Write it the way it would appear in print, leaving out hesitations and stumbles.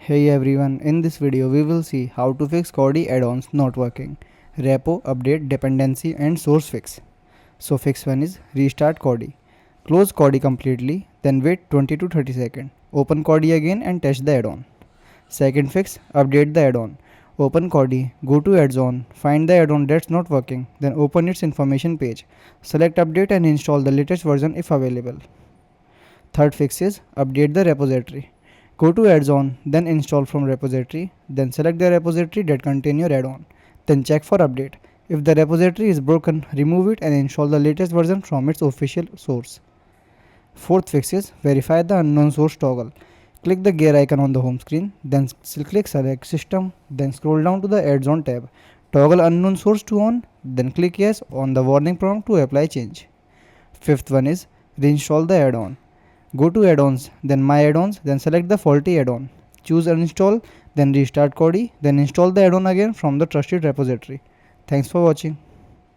Hey everyone, in this video we will see how to fix Kodi add-ons not working, Repo, update, dependency and source fix. So fix 1 is restart Kodi. Close Kodi completely, then wait 20 to 30 seconds. Open Kodi again and test the add-on. Second fix, update the add-on. Open Kodi, go to add-on, find the add-on that's not working, then open its information page. Select update and install the latest version if available. Third fix is update the repository. Go to add-on, then install from repository, then select the repository that contain your add-on. Then check for update. If the repository is broken, remove it and install the latest version from its official source. Fourth fix is verify the unknown source toggle. Click the gear icon on the home screen, then click select system, then scroll down to the add-on tab. Toggle unknown source to on, then click yes on the warning prompt to apply change. Fifth one is reinstall the add-on. Go to add-ons, then my add-ons, then select the faulty add-on. Choose uninstall, then restart Kodi, then install the add-on again from the trusted repository. Thanks for watching.